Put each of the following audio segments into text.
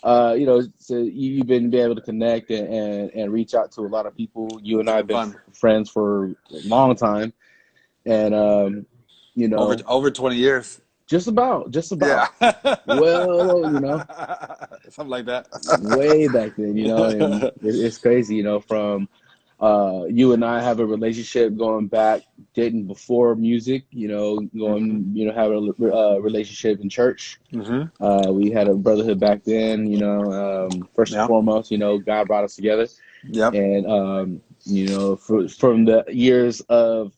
so you've been able to connect and reach out to a lot of people. You and It's I have been been fun. friends for a long time, and you Over know, over 20 years. just Yeah. about. Well, Something like that. way back then, and it's crazy, from you and I have a relationship going back, dating before music, hmm have a relationship in church. hmm We had a brotherhood back then, first and Yeah. foremost, God brought us together. Yep. And, from the years of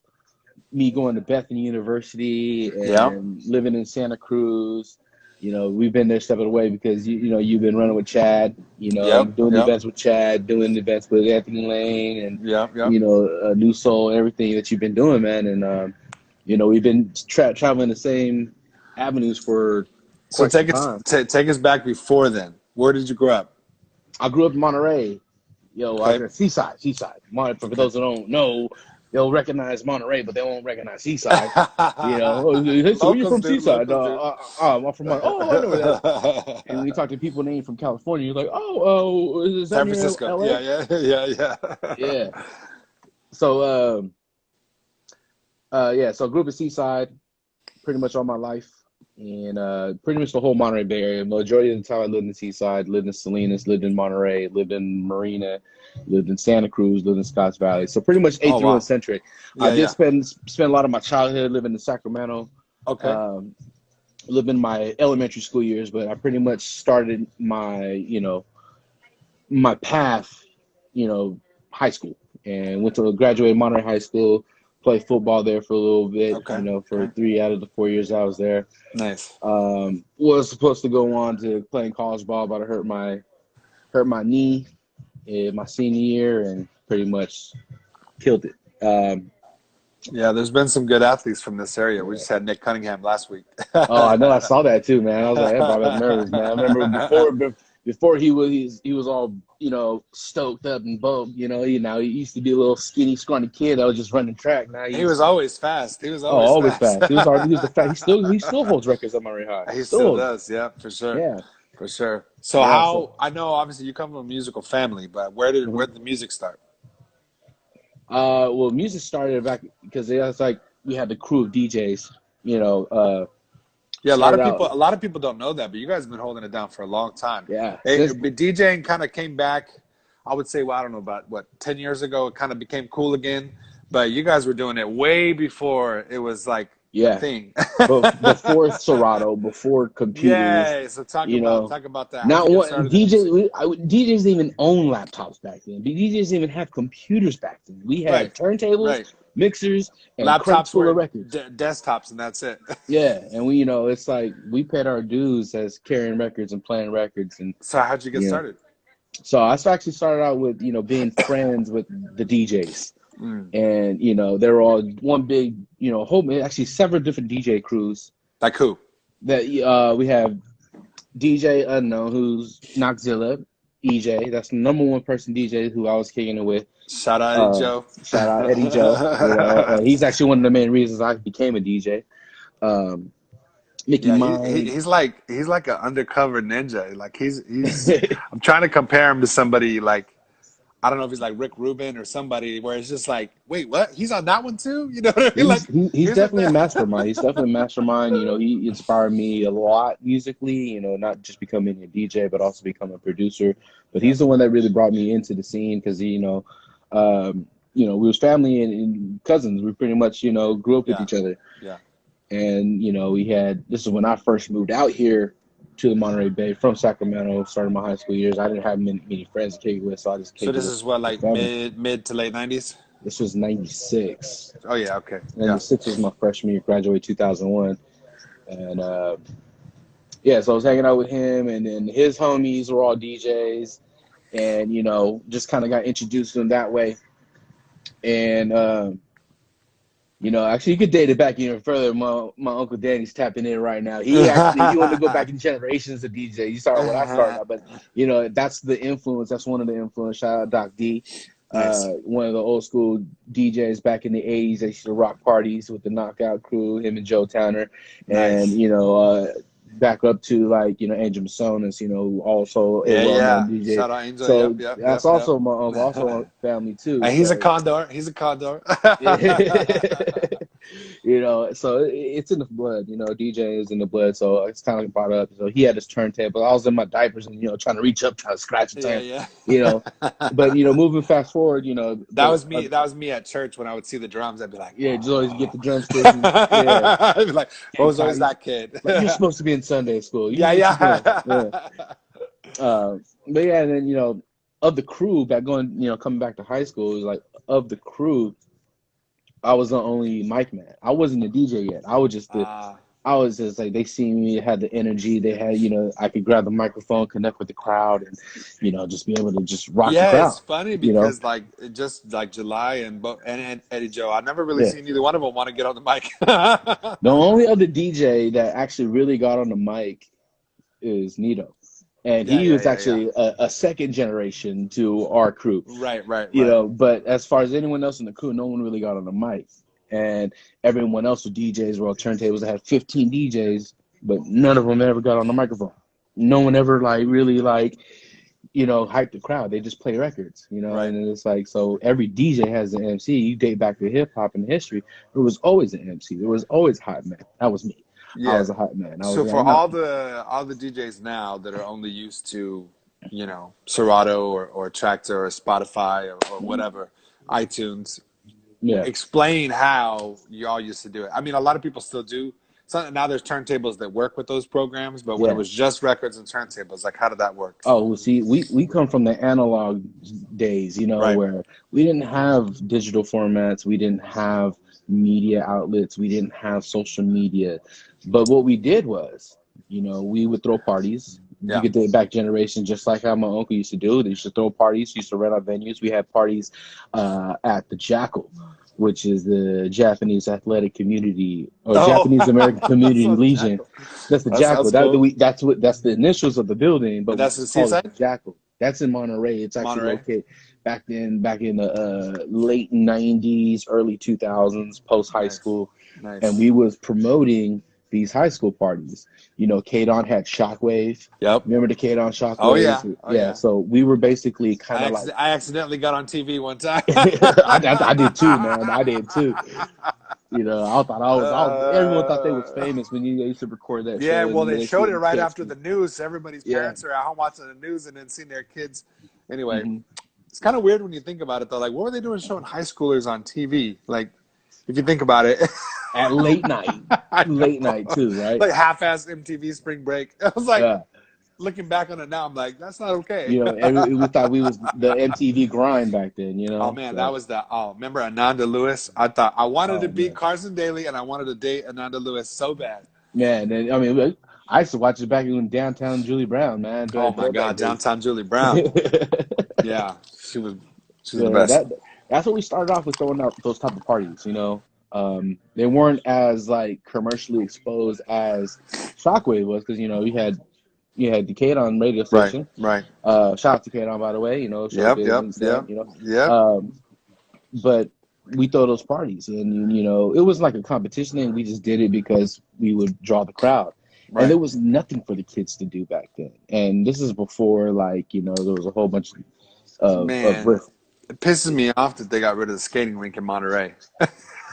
me going to Bethany University Yep. and living in Santa Cruz, we've been there stepping away because you've been running with Chad, Yep. doing Yep. events with Chad, doing events with Anthony Lane, and Yep. Yep. New Soul and everything that you've been doing, man. And we've been traveling the same avenues for So quite some time. take us back before then. Where did you grow up? I grew up in Monterey. I Okay. was at Seaside. For Okay. those who don't know, they'll recognize Monterey, but they won't recognize Seaside. Oh, hey, so where you Locals from? do. Seaside. Locals do. I'm from Monterey. Oh, I know where that is. And when you talk to people named from California, you're like, oh, is that San near Francisco. LA? Yeah. Yeah. Yeah. Yeah. Yeah. So, yeah. So I grew up in Seaside pretty much all my life. And pretty much the whole Monterey Bay Area. Majority of the time I lived in Seaside, lived in Salinas, lived in Monterey, lived in Marina, lived in Santa Cruz, lived in Scotts Valley. So pretty much Oh A31 wow. centric. I Yeah. did Yeah. spend a lot of my childhood living in Sacramento. Okay. Um, lived in my elementary school years, but I pretty much started my path, high school, and went to graduated Monterey High School, played football there for a little bit, Okay. for Okay. 3 out of the 4 years I was there. Nice. Was supposed to go on to playing college ball, but I hurt my knee in my senior year and pretty much killed it. Yeah, there's been some good athletes from this area. We just had Nick Cunningham last week. Oh, I know, I saw that too, man. I was like, that brought back memories, man. I remember before he was all stoked up and bummed. He used to be a little skinny, scrawny kid that was just running track. Now He he's was always fast. He was always always fast. fast. He was the fast. He still holds records at Monterey High. He Still still holds. does, yeah, for sure. Yeah, For sure. So yeah. So. how I know obviously you come from a musical family, but Mhm. where did the music start? Well, music started back because it was like we had the crew of DJs. Yeah, Started out. a lot of people don't know that, but you guys have been holding it down for a long time. Yeah, since. But DJing kind of came back, I would say, well, I don't know, about what, 10 years ago, it kind of became cool again. But you guys were doing it way before it was like a Yeah, thing. but before Serato, before computers, Yeah, so you know, talk about that. How'd you not get one started in music? DJs didn't even own laptops back then. DJs didn't even have computers back then. We had Right, turntables, right. mixers, and crates Laptops full were of records. desktops, and that's it. Yeah, and it's like we paid our dues as carrying records and playing records, and So how'd you get you know. started? So I actually started out with being friends with the DJs. Mm. And they were all one big actually several different DJ crews Like who? that we have DJ Unknown, who's Knoxzilla, EJ. That's the number one person DJ who I was kicking it with. Shout out Eddie Joe. Shout out Eddie Joe. He's actually one of the main reasons I became a DJ. Mickey Yeah, Mind. he's like an undercover ninja. Like he's I'm trying to compare him to somebody like, I don't know if he's like Rick Rubin or somebody where it's just like, wait, what? He's on that one too? You know what I mean? Like He's definitely a mastermind. He's definitely a mastermind. He inspired me a lot musically. Not just becoming a DJ, but also becoming a producer. But he's the one that really brought me into the scene because we was family and cousins. We pretty much grew up with Yeah. each other. Yeah. And this is when I first moved out here to the Monterey Bay from Sacramento. Started my high school years. I didn't have many friends to kick it with, so I just kicked So it this with is what, like family. mid to late 90s? This was 96. Oh yeah, okay. Yeah. 96 was my freshman year, graduated 2001. And yeah, so I was hanging out with him, and then his homies were all DJs, and just kind of got introduced to them that way. And actually, you could date it back even further. My Uncle Danny's tapping in right now. He wanted to go back in generations of DJ. You started when I started out, but that's the influence. That's one of the influence. Shout out Doc D, Nice. one of the old school DJs back in the '80s. They used to rock parties with the Knockout Crew, him and Joe Towner, Nice. and back up to like Angel Masonis, who also a Yeah, well-known yeah. DJ. Shout out Angel. Yep, So yep, that's yep, yep. also my uncle, also family too. And he's a So condor. He's a condor. so it's in the blood. DJ is in the blood. So it's kind of like brought up. So he had his turntable. I was in my diapers and trying to reach up, trying to scratch the Yeah, turn. yeah. But moving fast forward, That was me. That was me at church when I would see the drums. I'd be like, yeah, just always get oh. the drumsticks. Yeah, I'd be like, I was always like that kid. you're supposed to be in Sunday school. Yeah, What you doing? Yeah. yeah. But yeah, and then of the crew back going, coming back to high school, it was like of the crew, I was the only mic man. I wasn't a DJ yet. I was just like, they seen me, had the energy. They had, I could grab the microphone, connect with the crowd, and just be able to just rock the Yeah, crowd. it's funny because like just like July and Eddie Joe, I've never really seen either one of them want to get on the mic. The only other DJ that actually really got on the mic is Nito. And he was actually a second generation to our crew. Right. But as far as anyone else in the crew, no one really got on the mic. And everyone else with DJs were on turntables. I had 15 DJs, but none of them ever got on the microphone. No one ever really hyped the crowd. They just play records, Right. And it's like, so every DJ has an MC. You date back to hip hop and history. There was always an MC. There was always a hype man. That was me. Yeah. I was a hype man. So for all the DJs now that are only used to, Serato or Tractor or Spotify or whatever, iTunes, explain how y'all used to do it. I mean, a lot of people still do. So now there's turntables that work with those programs, but when it was just records and turntables, like how did that work? Oh, well, see, we come from the analog days, where we didn't have digital formats, we didn't have media outlets, we didn't have social media. But what we did was, we would throw parties. You could date back generations, just like how my uncle used to do. They used to throw parties, used to rent out venues. We had parties at the Jackal, which is the Japanese athletic community or Japanese American Community Legion. That's the Jackal. Cool. That's the initials of the building, but that's the Seaside Jackal. That's in Monterey. It's actually located back in the late '90s, early 2000s, post high school, and we was promoting these high school parties. K-Don had Shockwave. Yep. Remember the K-Don Shockwave? Oh, yeah. Yeah. So we were basically kind of I accidentally got on TV one time. I did too, man. I did too. I thought everyone thought they was famous when you used to record that. Yeah, well, they showed it right after the news. So everybody's parents are at home watching the news and then seeing their kids. Anyway, it's kind of weird when you think about it, though. Like, what were they doing showing high schoolers on TV? Like, if you think about it. At late night too, right? Like half-ass MTV Spring Break. I was like, looking back on it now, I'm like, that's not okay. We thought we was the MTV grind back then. Oh man, that was the. Oh, remember Ananda Lewis? I thought I wanted to beat Carson Daly, and I wanted to date Ananda Lewis so bad. Man, I mean, I used to watch it back in Downtown Julie Brown, man. Oh my God, Downtown Julie Brown. Yeah, she was the best. That's what we started off with, throwing out those type of parties. They weren't as like commercially exposed as Shockwave was, because you had the K-Don radio station. Right. Shout out to K-Don, by the way. Yep. But we throw those parties, and it was like a competition, and we just did it because we would draw the crowd. Right. And there was nothing for the kids to do back then. And this is before, there was a whole bunch of it pisses me off that they got rid of the skating rink in Monterey.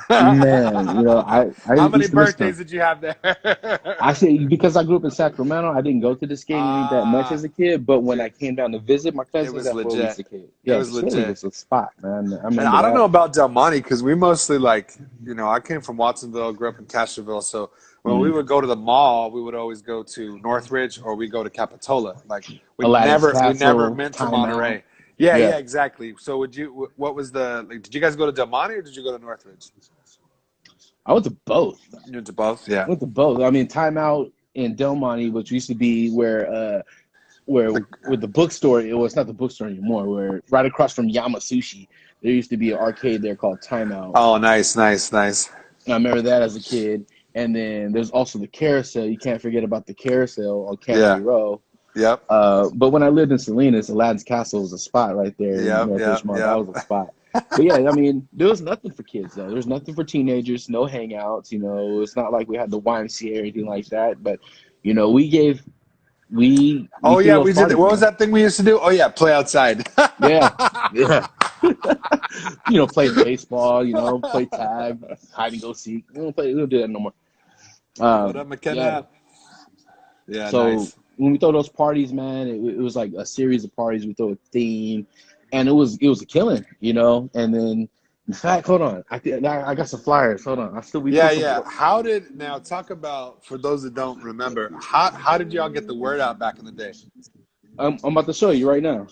Man, how many birthdays did you have there? Actually, because I grew up in Sacramento, I didn't go to the skating rink that much as a kid. But when I came down to visit my cousins, it was that's legit. where we used to kid. Yeah, it was legit. It was a spot, man. I don't know about Del Monte, because we mostly I came from Watsonville, grew up in Castroville, so when we would go to the mall, we would always go to Northridge or we go to Capitola. Like we never meant to Monterey. Yeah, exactly. So what was did you guys go to Del Monte or did you go to Northridge? I went to both. You went to both? Yeah. I went to both. I mean, Time Out in Del Monte, which used to be where the bookstore, it's not the bookstore anymore, where right across from Yama Sushi, there used to be an arcade there called Time Out. Oh, nice. And I remember that as a kid. And then there's also the Carousel. You can't forget about the Carousel on Canopy Row. Yep. But when I lived in Salinas, Aladdin's Castle was a spot right there. Yep. That was a spot. But yeah, I mean, there was nothing for kids though. There was nothing for teenagers. No hangouts. It's not like we had the YMCA or anything like that. But You know, we Oh threw yeah, those we did. parties, What was man. that thing we used to do? Oh yeah, play outside. Yeah, yeah. You know, play baseball. You know, play tag, hide and go seek. We don't do that no more. What up, Yeah. McKenna? Yeah, So nice. when we throw those parties, man, it was like a series of parties. We throw a theme, and it was a killing, you know. And then, in fact, hold on, I got some flyers. Hold on, I still we Yeah, put some. yeah. How did now talk about for those that don't remember? How did y'all get the word out back in the day? I'm about to show you right now.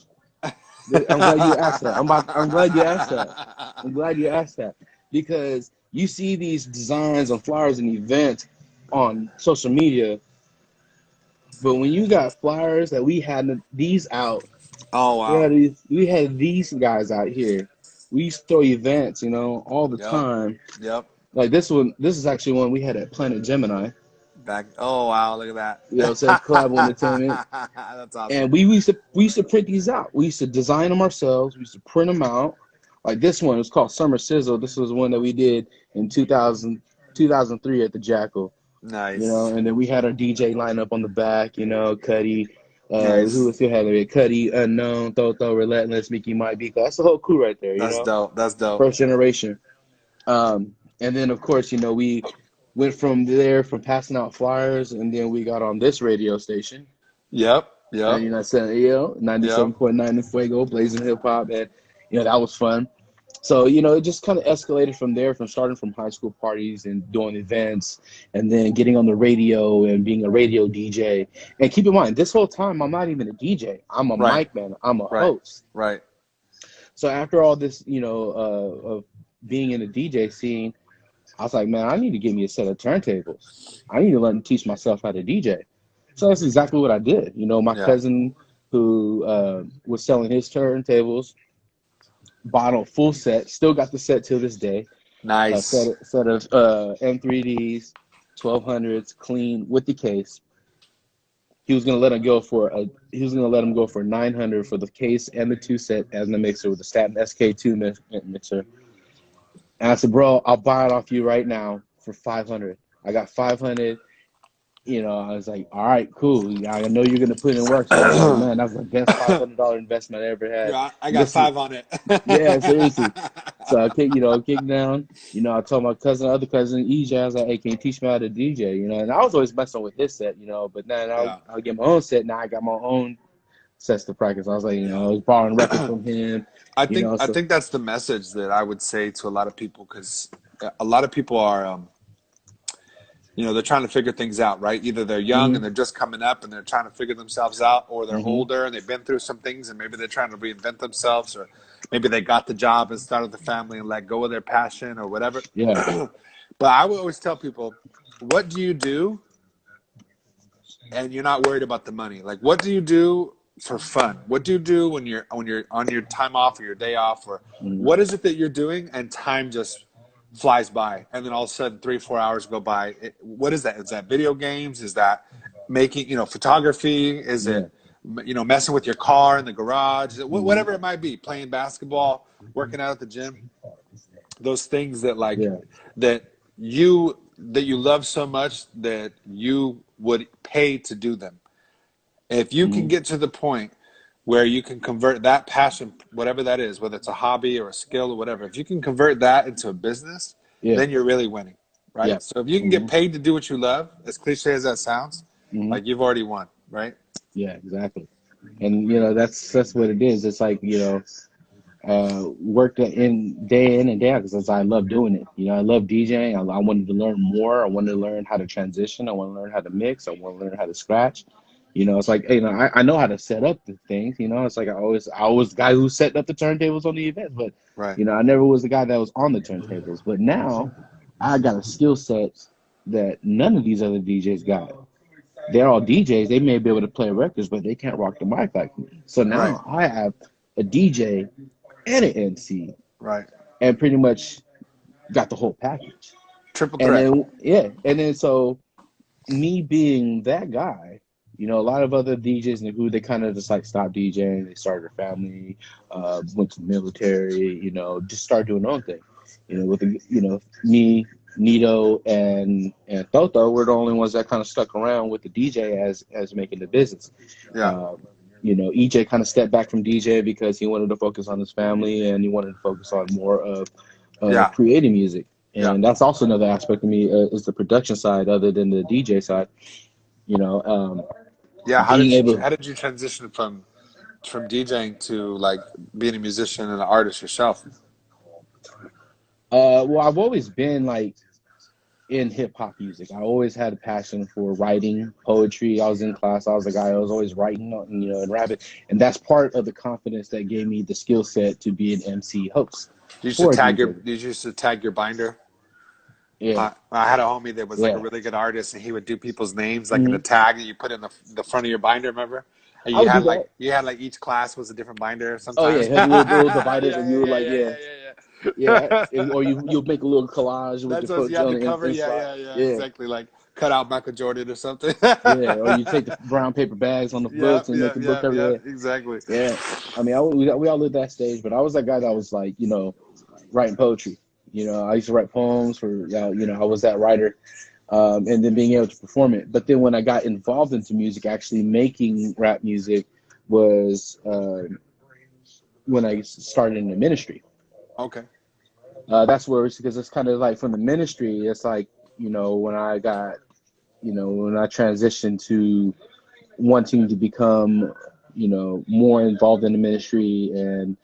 I'm glad you asked that. I'm glad you asked that. I'm glad you asked that because you see these designs on flyers and events on social media, but when you got flyers that we had these out, Oh wow. we had these guys out here. We used to throw events, you know, all the Yep. time. Yep. Like this one, this is actually one we had at Planet Gemini. Back. Oh wow. Look at You know, that. it says Collab Entertainment. That's awesome. And we used to print these out. We used to design them ourselves. We used to print them out. Like this one, it's called Summer Sizzle. This was one that we did in 2003 at the Jackal. You know, Nice. and then we had our DJ lineup on the back. You know, Cuddy. Who Nice. was still had it? Cuddy, Unknown, Toto, Relentless, Mickey, Mike, Biko. That's the whole crew right there. You That's know, dope. That's dope. first generation. And then of course, you know, we went from there from passing out flyers, and then we got on this radio station. Yep. Yep. And you know, I said, you know, Yep. 97.9 in Fuego, blazing hip hop, and you know that was fun. So you know, it just kind of escalated from there, from starting from high school parties and doing events, and then getting on the radio and being a radio DJ. And keep in mind, this whole time I'm not even a DJ. I'm a Right. mic man. I'm a Right. host. Right. So after all this, you know, of being in the DJ scene, I was like, man, I need to get me a set of turntables. I need to learn to teach myself how to DJ. So that's exactly what I did. You know, my Yeah. cousin who was selling his turntables bought a full set, still got the set till this day. A set, Nice. set of M3Ds, 1200s, clean with the case. He was gonna let him go for 900 for the case and the two set and the mixer with the Staten SK2 mixer. And I said, bro, I'll buy it off you right now for 500. I got 500. You know, I was like, all right, cool. I know you're gonna put in work. So I was like, man, that's the best $500 investment I ever had. Yeah, I got This is, five on it. yeah, seriously. So I kicked down. You know, I told my other cousin, EJ, I was like, hey, can you teach me how to DJ? You know, and I was always messing with his set, you know, but then Yeah. I'll get my own set. Now I got my own sets to practice. I was like, you know, I was borrowing records from him, you know, I so think that's the message that I would say to a lot of people because a lot of people are you know they're trying to figure things out, right? Either they're young and hmm they're just coming up and they're trying to figure themselves out, or they're hmm older and they've been through some things and maybe they're trying to reinvent themselves, or maybe they got the job and started the family and let go of their passion or whatever. yeah. But I would always tell people, what do you do and you're not worried about the money? Like, what do you do for fun? What do you do when you're on your time off or your day off, or Mhm. what is it that you're doing and time just flies by, and then all of a sudden 3 4 hours go by? What is that? Is that video games? Is that making photography? Is Yeah. it messing with your car in the garage? hmm Whatever it might be, playing basketball, working out at the gym, those things that like Yeah. that you love so much that you would pay to do them. If you can hmm get to the point where you can convert that passion, whatever that is, whether it's a hobby or a skill or whatever, if you can convert that into a business, Yeah. then you're really winning, Yeah. right? So if you can get hmm paid to do what you love, as cliche as that sounds, hmm like you've already won, right? Yeah. Exactly. And you know that's what it is. It's like worked in and day out because I love doing it. You know, I love DJing. I wanted to learn more. I wanted to learn how to transition. I want to learn how to mix. I want to learn how to scratch. You know, it's like you know I know how to set up the things. You know, it's like I was the guy who set up the turntables on the events, but Right. you know I never was the guy that was on the turntables. But now I got a skill set that none of these other DJs got. They're all DJs. They may be able to play records, but they can't rock the mic like me. So Right. now I have a DJ and an MC, Right. and pretty much got the whole package. Triple And threat. then yeah, and then so me being that guy, you know, a lot of other DJs in the group they kind of just like stopped DJing. They started a family, went to the military, you know, just started doing their own thing. You know, with the, you know me Nito and Toto were the only ones that kind of stuck around with the DJ as making the business. Yeah. Um, EJ kind of stepped back from DJ because he wanted to focus on his family and he wanted to focus on more of Yeah. creating music. Yeah. And that's also another aspect of me is the production side, other than the DJ side. You know, Yeah. being able. How did you transition from DJing to like being a musician and an artist yourself? Well, I've always been like in hip hop music. I always had a passion for writing poetry. I was in class. I was a guy. I was always writing, and rapping, and that's part of the confidence that gave me the skill set to be an MC host for a DJ. You used to tag your binder. Yeah, I had a homie that was like a yeah. really good artist, and he would do people's names like in a Hmm. tag that you put in the front of your binder. Remember? And I would do that. you had like each class was a different binder Oh sometimes. yeah, we'll divide it, Yeah, and yeah, you were yeah, like, yeah, yeah, yeah, yeah, yeah, or yeah. you'll make a little collage with That's your what you poetry had on to the cover. Yeah, inside. yeah, yeah. Yeah, Exactly. Like cut out Michael Jordan or something. yeah. Or you take the brown paper bags on the Yeah, books and make yeah, a book yeah, cover. yeah. Yeah, Exactly. yeah. I mean, we all lived that stage, but I was that guy that was like, writing poetry. I used to write poems for, I was that writer, and then being able to perform it. But then when I got involved into music, actually making rap music was when I started in the ministry. Okay. That's where because it's kind of like from the ministry, it's like, when I got, when I transitioned to wanting to become, more involved in the ministry and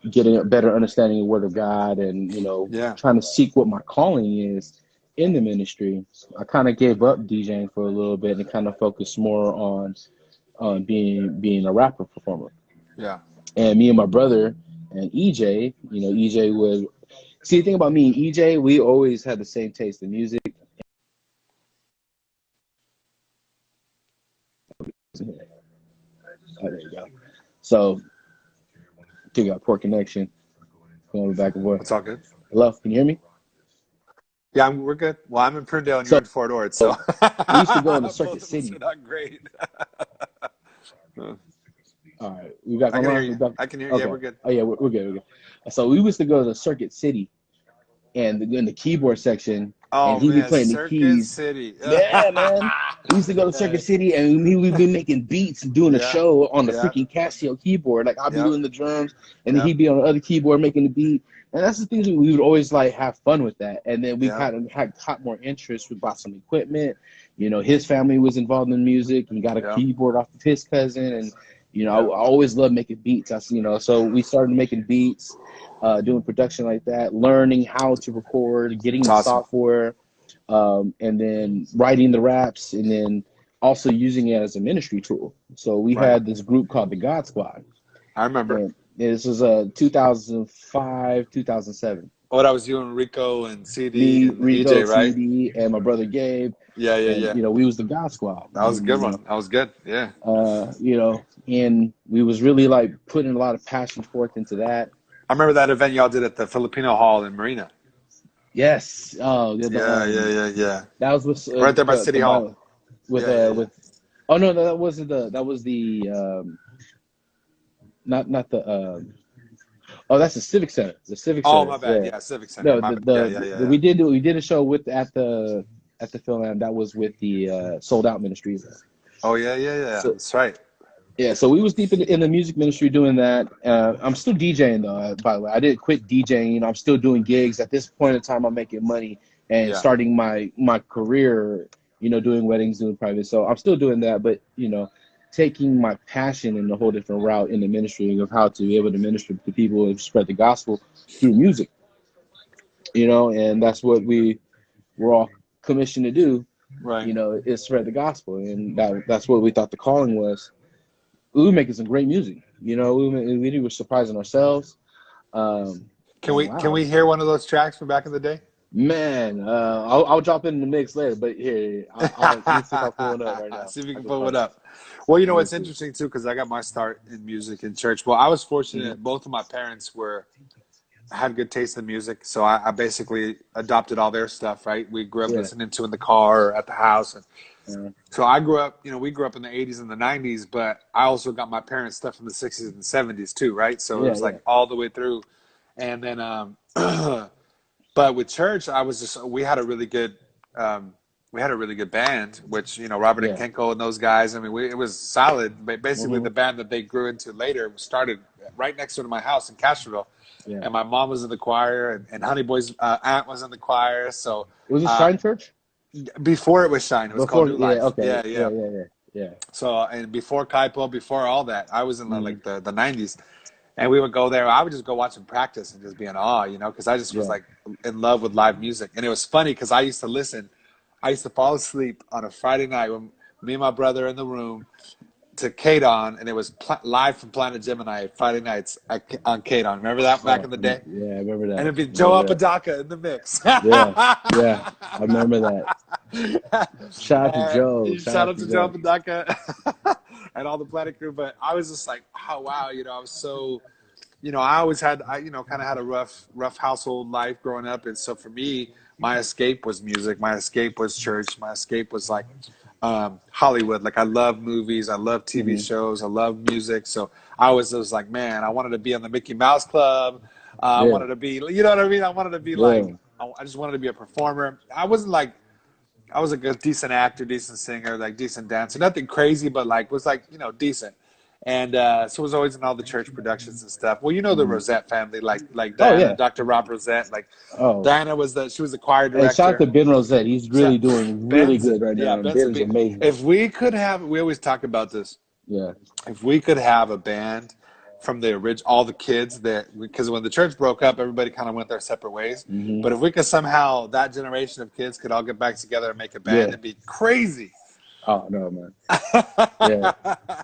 getting a better understanding of the Word of God and, Yeah. trying to seek what my calling is in the ministry. I kind of gave up DJing for a little bit and kind of focused more on being a rapper performer. Yeah. And me and my brother and EJ, EJ would see the thing about me and EJ, we always had the same taste in music. Oh, there you go. So, you got poor connection going back and forth. It's all good. Hello, can you hear me? Yeah, we're good. Well, I'm in Prudell and you're So in Fort Ord, so we used to go into Circuit both of us are City. not great. All right, we back I can hear online. We you. back. I can hear you. Yeah, Okay. we're good. Oh yeah, we're good. We're good. So we used to go to Circuit City and in the keyboard section, and Oh he'd be man, playing the Circuit keys. City. Yeah, man. We used to go to Circuit City, and we would be making beats and doing a Yeah, show on the yeah, freaking Casio keyboard. Like I'd be yep, doing the drums, and then yep, he'd be on the other keyboard making the beat. And that's the things we would always like have fun with that. And then we yep, kind of had caught more interest. We bought some equipment. His family was involved in music, and got a yep, keyboard off of his cousin. And yep. I always loved making beats. So we started making beats, doing production like that, learning how to record, getting It's the awesome. software, and then writing the raps, and then also using it as a ministry tool. So we Right. had this group called the God Squad, I remember. and this was 2005, 2007. What I was doing, Rico and CD Me, and Rico, EJ, right? CD, and my brother Gabe, Yeah, yeah, and yeah. we was the God Squad, That was a and good one. That was good. Yeah. and we was really like putting a lot of passion forth into that. I remember that event y'all did at the Filipino Hall in Marina. Yes, Yeah, yeah, yeah, yeah. that was with Right there by City the Hall. Bible with Yeah, yeah, yeah. with. Oh no, no, that wasn't that was the not the oh, that's the Civic Center. The Civic Oh, Center. my bad. Yeah. Yeah, Civic Center. No, My bad. Yeah, yeah, yeah, yeah. we did a show with at the Film. That was with the Sold Out Ministries. Oh, yeah, yeah, yeah. So That's right. yeah, so we was deep in the music ministry doing that. I'm still DJing though. By the way, I didn't quit DJing. I'm still doing gigs. At this point in time, I'm making money and Yeah. starting my career. Doing weddings, doing private. So I'm still doing that, but taking my passion in a whole different route in the ministry of how to be able to minister to people and spread the gospel through music. And that's what we were all commissioned to do. Right. Is spread the gospel, and that's what we thought the calling was. We were making some great music. We were surprising ourselves. And Can wow, we hear one of those tracks from back in the day? man, I'll drop it in the mix later. But here, let me see if I pull it up right now. See if we I can can pull it find it. up. Well, Let me it's see. interesting too because I got my start in music in church. Well, I was Mhm. fortunate. Both of my parents had good taste in music, so I basically adopted all their stuff. Right, we grew up Yeah. listening to in the car or at the house, and Uh, so I grew up. We grew up in the '80s and the '90s, but I also got my parents' stuff from the '60s and '70s too. Right, so it yeah, was yeah. like all the way through, and then But with church, we had a really good, um, we had a really good band, which, Robert and Yeah. Kenko and those guys. I mean, it was solid. But basically, Hmm. the band that they grew into later started right next to my house in Castroville. Yeah. And my mom was in the choir, and Honey Boy's aunt was in the choir. So Was it uh, Shine Church? before it was Shine, it was called Before, New yeah, Life. okay. Yeah, Yeah, yeah. yeah, yeah. Yeah. So, and before Kaipo, before all that, I was in Hmm. like the 90s. And we would go there. I would just go watch them practice and just be in awe, because I just was Yeah. like in love with live music. And it was funny because I used to listen. I used to fall asleep on a Friday night when me and my brother in the room to K-Don, and it was live from Planet Gemini Friday nights on K-Don. Remember that back Oh, in the day? yeah, I remember And that. it'd be I Joe remember that. Apodaca in the mix. Yeah, yeah, I remember that. Shout out to Joe. Shout Shout out out to to Joe Joe. Apodaca and all the Planet crew. But I was just like, oh wow, I was so I always had, kind of had a rough household life growing up. And so for me, my escape was music. My escape was church. My escape was like Hollywood. Like I love movies. I love TV Hmm. shows. I love music. So I was like, man, I wanted to be on the Mickey Mouse Club. I Yeah, wanted to be, you know what I mean? I wanted to be like, yeah. I just wanted to be a performer. I wasn't like, I was like a decent actor, decent singer, like decent dancer. Nothing crazy, but like was like, decent. And so it was always in all the church productions and stuff. Well, the Hmm. Rosette family, like Oh Diana, yeah. Dr. Rob Rosette. Like Oh, Diana she was the choir and shout out to director. Ben Rosette. He's So really doing really Ben's, good right yeah, now, and Ben's a Ben is big. amazing. If we could have, we always talk about this. Yeah. If we could have a band from the original, all the kids because when the church broke up, everybody kind of went their separate ways. Hmm. But if we could somehow, that generation of kids could all get back together and make a band, Yeah. it'd be crazy. Oh no, man. Yeah.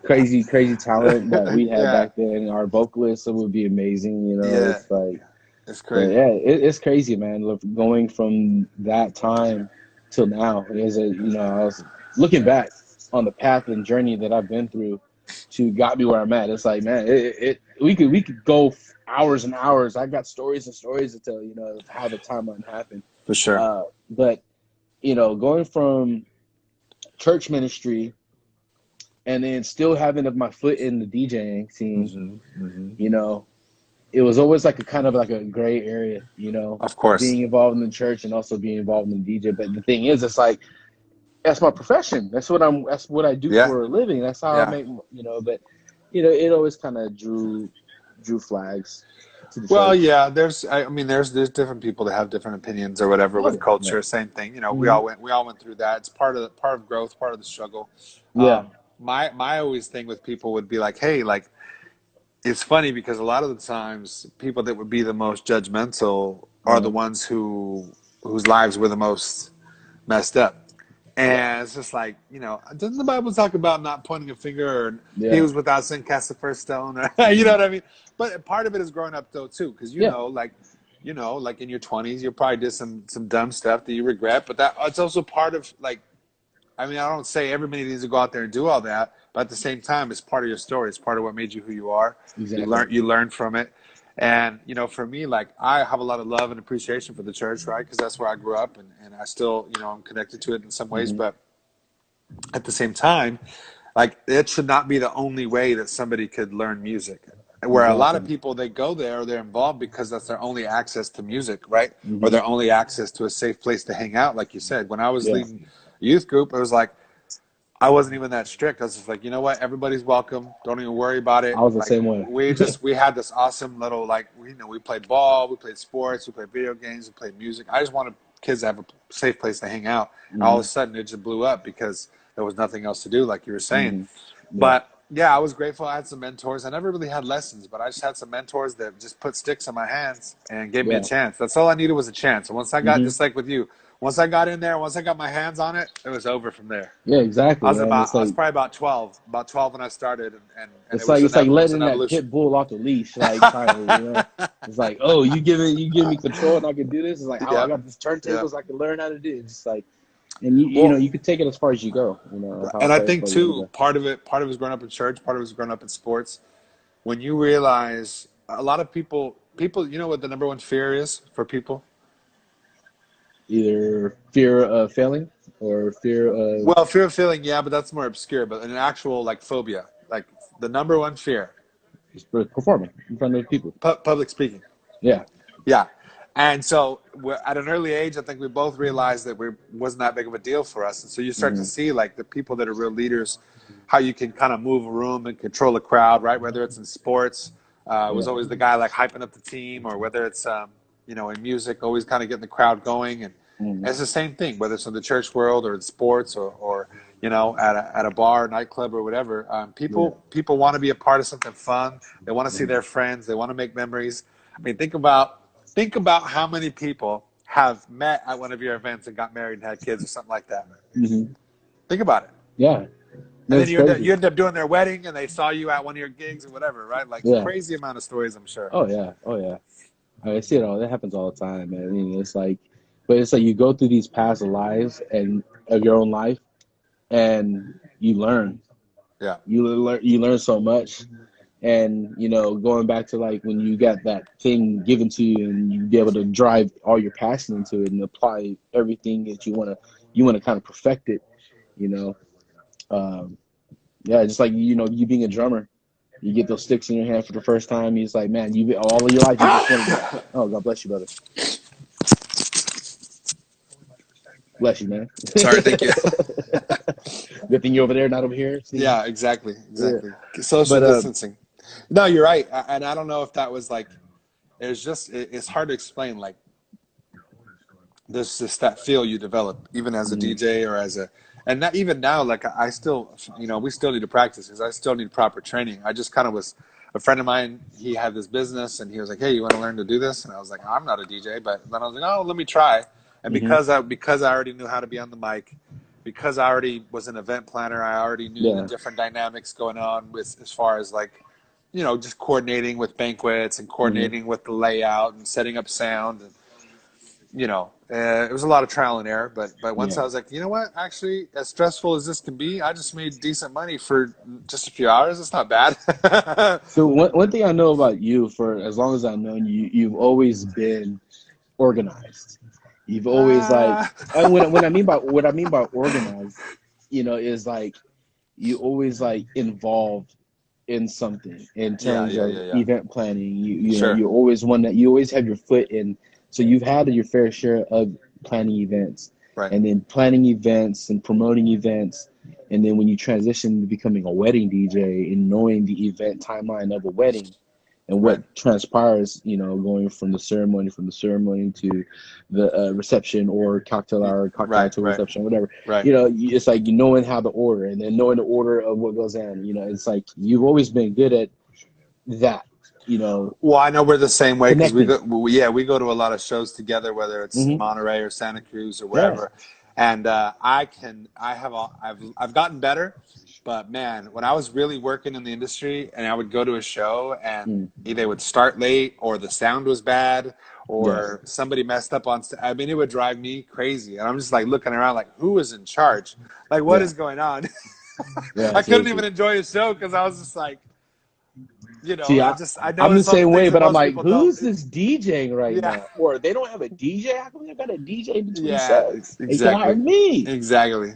Crazy, crazy talent that we had Yeah, back then. Our vocalists would be amazing. yeah, It's like, it's but crazy. yeah, it's crazy, man. Look, going from that time till now, I was looking back on the path and journey that I've been through to got me where I'm at. It's like, man, we could go hours and hours. I got stories and stories to tell, of how the timeline happened. For sure. But going from church ministry and then still having my foot in the DJing scene, Hmm. Hmm. you know, it was always like a kind of like a gray area, Of course. being involved in the church and also being involved in DJ. But the thing is, it's like that's my profession. That's what I do Yeah, for a living. That's how I yeah. make, but it always kind of drew flags to the Well, church. yeah. There's different people that have different opinions or whatever Oh with yeah, culture. Same thing. We yeah. all went through that. It's part of growth, part of the struggle. Yeah. My always thing with people would be like, hey, like it's funny because a lot of the times people that would be the most judgmental are the Uh, ones whose lives were the most messed up. yeah, And it's just like, doesn't the Bible talk about not pointing a finger or he yeah, who's without sin cast the first stone? Or, you know what I mean? But part of it is growing up though too, because yeah, like in your 20s, you probably did some dumb stuff that you regret. But it's also part of like, I mean, I don't say everybody needs to go out there and do all that, but at the same time, it's part of your story. It's part of what made you who you are. exactly. You learn from it. And, for me, like I have a lot of love and appreciation for the church, right? Because that's where I grew up and I still, I'm connected to it in some ways. Hmm. But at the same time, like it should not be the only way that somebody could learn music. Where a lot of Exactly. people, they go there or they're involved because that's their only access to music, right? Or Hmm. their only access to a safe place to hang out, like you said. When I was Yeah, leading a youth group, it was like, I wasn't even that strict. I was just like, you know what? Everybody's welcome. Don't even worry about I it. was the Like same way. we had this awesome little like we played ball, we played sports, we played video games, we played music. I just wanted kids to have a safe place to hang out. And all of Hmm. a sudden, it just blew up because there was nothing else to do, like you were saying. Hmm. Yeah. But yeah, I was grateful. I had some mentors. I never really had lessons, but I just had some mentors that just put sticks in my hands and gave me a Yeah. chance. That's all I needed was a chance. And once I got, Hmm. just like with you, once I got in there, once I got my hands on it, it was over from there. Yeah, exactly, man. I was probably about 12 when I started, and It's like it was an letting that evolution. pit bull off the leash, like finally. It's like, oh, you give me control and I can do this. It's like, oh, I Yeah, got these yeah. turntables I can learn how to do. It's just like, and Well, you could take it as far as you go. How and I far as think you want to too, go. part of it is growing up in church, part of it is growing up in sports. When you realize a lot of people, you know what the number one fear is for people? Either fear of failing or fear of Well, fear of failing, yeah, but that's more obscure. But an actual like phobia, like the number one fear, just performing in front of people. public speaking. Yeah. Yeah. And so at an early age, I think we both realized that we wasn't that big of a deal for us. And so you start to see like the people that are real leaders, how you can kind of move a room and control a crowd, right? Whether it's in sports, it was always the guy like hyping up the team, or whether it's, in music, always kind of getting the crowd going. And it's the same thing, whether it's in the church world or in sports or at a bar, nightclub, or whatever. People want to be a part of something fun. They want to see their friends. They want to make memories. I mean, think about how many people have met at one of your events and got married and had kids or something like that. Think about it. Yeah. And then you end up doing their wedding and they saw you at one of your gigs or whatever, right? Like crazy amount of stories, I'm sure. Oh yeah. I see it all. That happens all the time, man. I mean, it's like you go through these past lives and of your own life, and you learn. Yeah. You learn so much. And, going back to like when you got that thing given to you and you be able to drive all your passion into it and apply everything that you want to kind of perfect it, just like, you being a drummer, you get those sticks in your hand for the first time. It's like, man, all of your life, you just want to, oh, God bless you, brother. Bless you, man. Sorry, thank you. Good thing you're over there, not over here. See? Yeah, exactly. Yeah. Social distancing. No, you're right. And I don't know if that was like, it's hard to explain. Like, there's just that feel you develop, even as a DJ or and not even now, like I still, we still need to practice because I still need proper training. I just kind of a friend of mine, he had this business and he was like, hey, you want to learn to do this? And I was like, I'm not a DJ, but then I was like, oh, let me try. And because I already knew how to be on the mic, because I already was an event planner, I already knew the different dynamics going on with as far as like, just coordinating with banquets and coordinating with the layout and setting up sound. And, it was a lot of trial and error. But once I was like, you know what, actually, as stressful as this can be, I just made decent money for just a few hours. It's not bad. So one thing I know about you, for as long as I've known you, you've always been organized. You've always what I mean by organized, is like you always like involved in something in terms of event planning. You always you always have your foot in. So you've had your fair share of planning events, right? And then planning events and promoting events, and then when you transition to becoming a wedding DJ and knowing the event timeline of a wedding. And what transpires, going from the ceremony to the reception or cocktail hour, to reception, whatever. Right. It's like knowing how to order and then knowing the order of what goes on. It's like you've always been good at that. Well, I know we're the same way because we go to a lot of shows together, whether it's Monterey or Santa Cruz or wherever. Yeah. And I've gotten better. But man, when I was really working in the industry and I would go to a show and either they would start late or the sound was bad or somebody messed up on I mean, it would drive me crazy. And I'm just like looking around like, who is in charge? Like, what is going on? I couldn't even enjoy a show because I was just like, See, I'm the same way, but I'm like, who's this DJing right now? Or they don't have a DJ? How come they got a DJ between sets? Exactly. They can hire me. Exactly.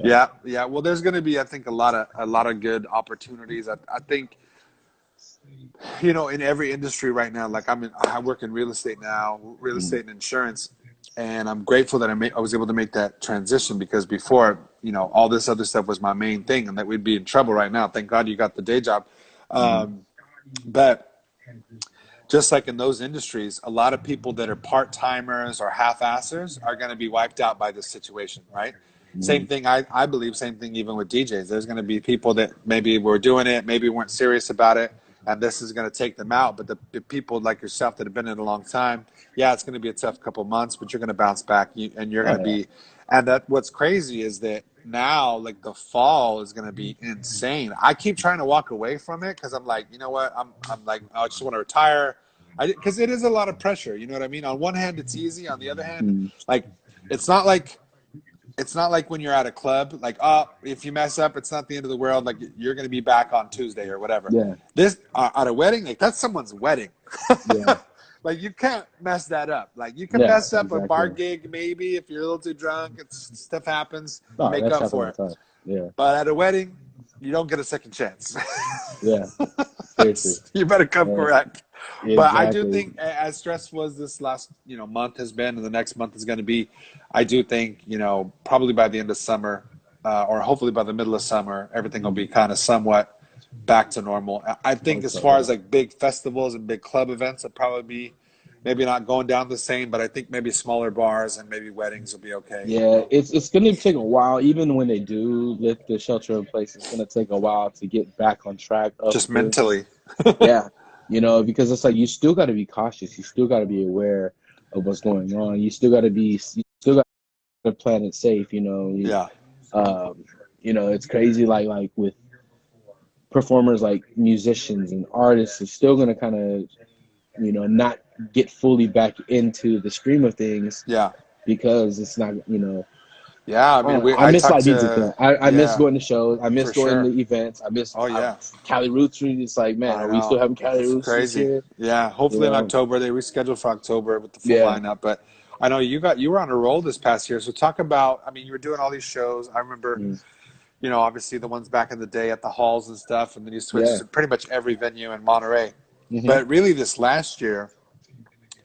Yeah. Well, there's going to be, I think, a lot of good opportunities. I think, in every industry right now. Like I work in real estate now, real estate and insurance, and I'm grateful that I was able to make that transition because before, all this other stuff was my main thing, and that we'd be in trouble right now. Thank God you got the day job. But just like in those industries, a lot of people that are part-timers or half-assers are going to be wiped out by this situation, right? Same thing, I believe, same thing even with DJs. There's going to be people that maybe were doing it, maybe weren't serious about it, and this is going to take them out. But the people like yourself that have been in a long time, it's going to be a tough couple months, but you're going to bounce back, and you're going to be – and what's crazy is that now, like the fall is going to be insane. I keep trying to walk away from it because I'm like, you know what? I'm like, I just want to retire. Because it is a lot of pressure. You know what I mean? On one hand, it's easy. On the other hand, like it's not like when you're at a club, like, oh, if you mess up, it's not the end of the world. Like you're going to be back on Tuesday or whatever. Yeah. This at a wedding, like that's someone's wedding. Yeah. Like you can't mess that up. Like you can mess up a bar gig maybe if you're a little too drunk. Stuff happens. Make up for it. Yeah. But at a wedding, you don't get a second chance. Yeah. You better come correct. But I do Exactly. think, as stressful as this last, month has been, and the next month is going to be, I do think, probably by the end of summer, or hopefully by the middle of summer, everything will be kind of somewhat back to normal. I think Hope as so, far yeah. as like big festivals and big club events, will probably be maybe not going down the same, but I think maybe smaller bars and maybe weddings will be okay. Yeah, it's gonna take a while. Even when they do lift the shelter in place, it's gonna take a while to get back on track of Just things. mentally. Yeah, because it's like you still got to be cautious. You still got to be aware of what's going on. You still got to plan it safe. Yeah. It's crazy. Like with performers, like musicians and artists, are still gonna kind of not get fully back into the stream of things Yeah. because it's not. Yeah. I mean, I I miss talked live music to, though. I miss yeah, going to shows. I miss for going to sure. events. Oh, yeah. Cali Roots. It's like, man, I are we still know. having Cali It's Roots this crazy. year? Yeah. You Hopefully in know? October. They rescheduled for October with the full Yeah. lineup. But I know you were on a roll this past year. So talk about, I mean, you were doing all these shows. I remember, Mm. obviously the ones back in the day at the halls and stuff. And then you switched Yeah. to pretty much every venue in Monterey. Hmm. But really this last year,